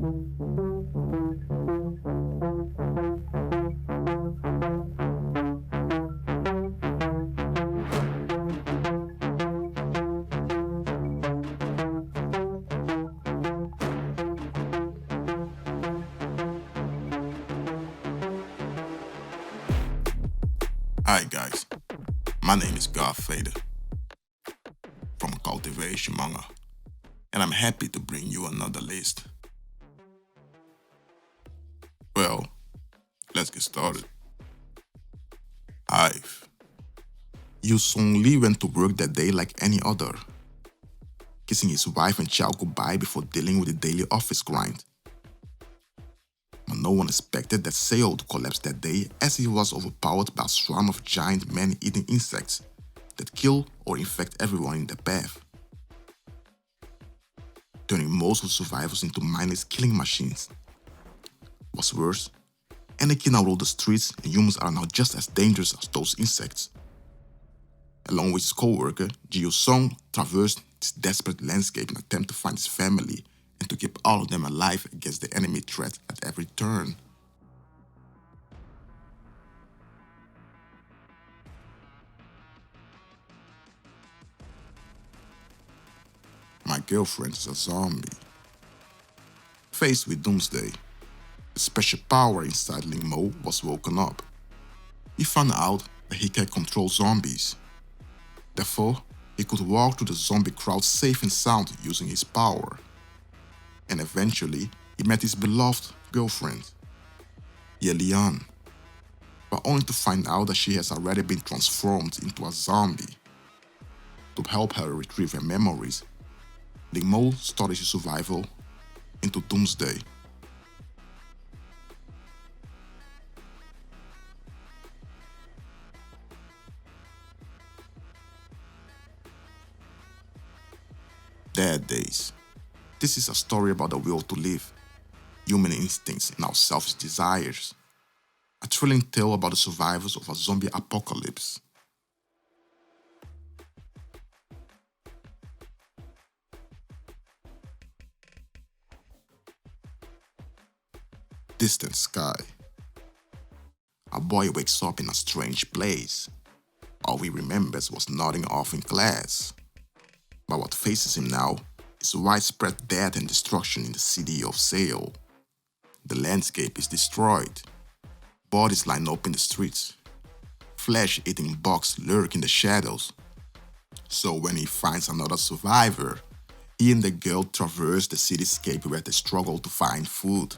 Hi guys, my name is Godfader from Cultivation Manga, and I'm happy to bring you another list. Well, let's get started. Hive. Yu Song Lee went to work that day like any other, kissing his wife and child goodbye before dealing with the daily office grind. But no one expected that Seo to collapse that day as he was overpowered by a swarm of giant man-eating insects that kill or infect everyone in their path, turning most of the survivors into mindless killing machines. What's worse, Anakin now ruled the streets and humans are now just as dangerous as those insects. Along with his co-worker, Jiu Song traversed this desperate landscape in an attempt to find his family and to keep all of them alive against the enemy threat at every turn. My girlfriend is a zombie. Faced with doomsday, the special power inside Ling Mo was woken up. He found out that he can control zombies. Therefore, he could walk through the zombie crowd safe and sound using his power. And eventually, he met his beloved girlfriend, Yelian, but only to find out that she has already been transformed into a zombie. To help her retrieve her memories, Ling Mo started his survival into doomsday. Dead Days. This is a story about the will to live, human instincts, and our selfish desires. A thrilling tale about the survivors of a zombie apocalypse. Distant sky. A boy wakes up in a strange place. All he remembers was nodding off in class. But what faces him now is widespread death and destruction in the city of Seoul. The landscape is destroyed. Bodies line up in the streets. Flesh-eating bugs lurk in the shadows. So when he finds another survivor, he and the girl traverse the cityscape where they struggle to find food,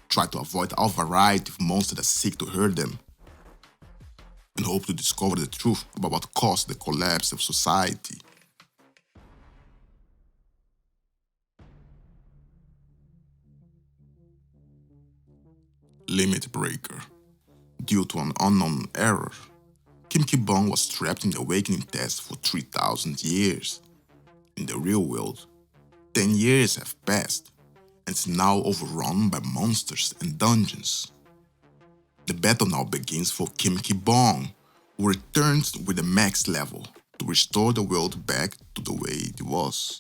try to avoid all variety of monsters that seek to hurt them, and hope to discover the truth about what caused the collapse of society. Limit Breaker. Due to an unknown error, Kim Ki-bong was trapped in the awakening test for 3,000 years. In the real world, 10 years have passed, and it's now overrun by monsters and dungeons. The battle now begins for Kim Ki-bong, who returns with the max level to restore the world back to the way it was.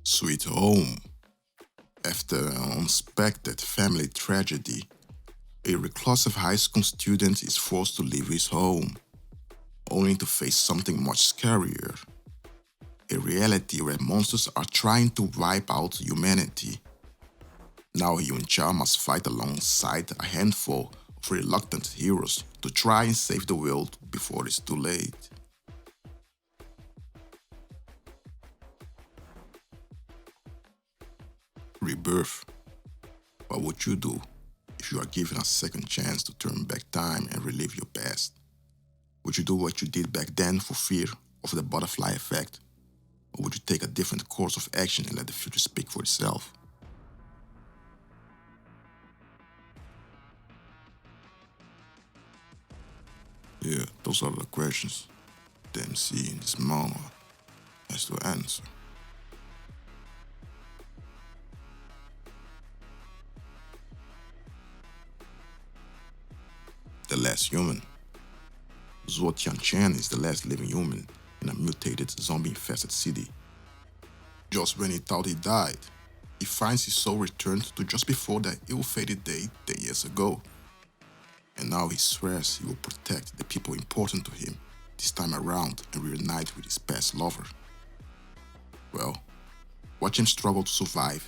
Sweet Home. After an unexpected family tragedy, a reclusive high school student is forced to leave his home, only to face something much scarier. A reality where monsters are trying to wipe out humanity. Now Hyun-cha must fight alongside a handful of reluctant heroes to try and save the world before it's too late. Rebirth. What would you do if you are given a second chance to turn back time and relive your past? Would you do what you did back then for fear of the butterfly effect? Or would you take a different course of action and let the future speak for itself? Yeah, those are the questions the MC in this manhwa has to answer. The last human. Zhuo Tianchen is the last living human in a mutated, zombie-infested city. Just when he thought he died, he finds his soul returned to just before that ill-fated day 10 years ago. And now he swears he will protect the people important to him this time around and reunite with his past lover. Well, watch him struggle to survive,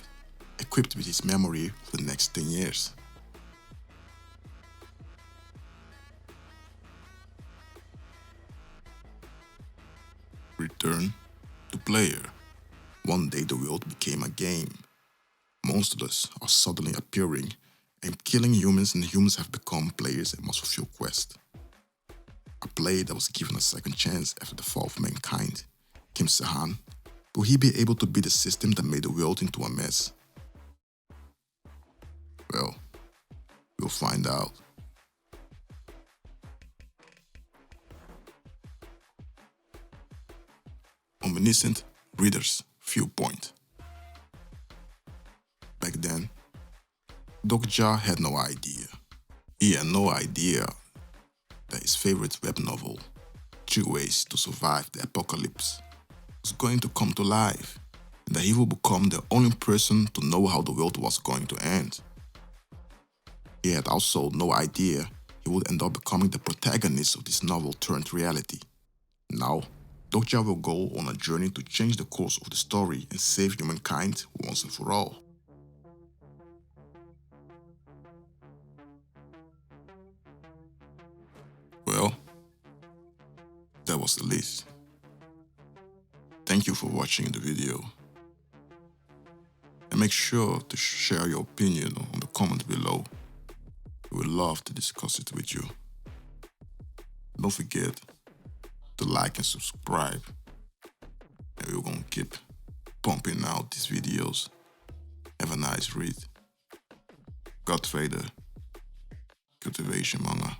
equipped with his memory for the next 10 years. Return to player. One day the world became a game. Monsters are suddenly appearing and killing humans, and humans have become players and must fulfill quests. A player that was given a second chance after the fall of mankind, Kim Se-han, will he be able to beat the system that made the world into a mess? Well, we'll find out. Omniscient reader's viewpoint. Back then, Dokja had no idea. He had no idea that his favorite web novel, 3 Ways to Survive the Apocalypse, was going to come to life, and that he would become the only person to know how the world was going to end. He had also no idea he would end up becoming the protagonist of this novel turned reality. Now, Dokja will go on a journey to change the course of the story and save humankind once and for all. Well, that was the list. Thank you for watching the video. And make sure to share your opinion on the comment below. We would love to discuss it with you. Don't forget to like and subscribe. And we're gonna keep pumping out these videos. Have a nice read. Godfather, Cultivation Manga.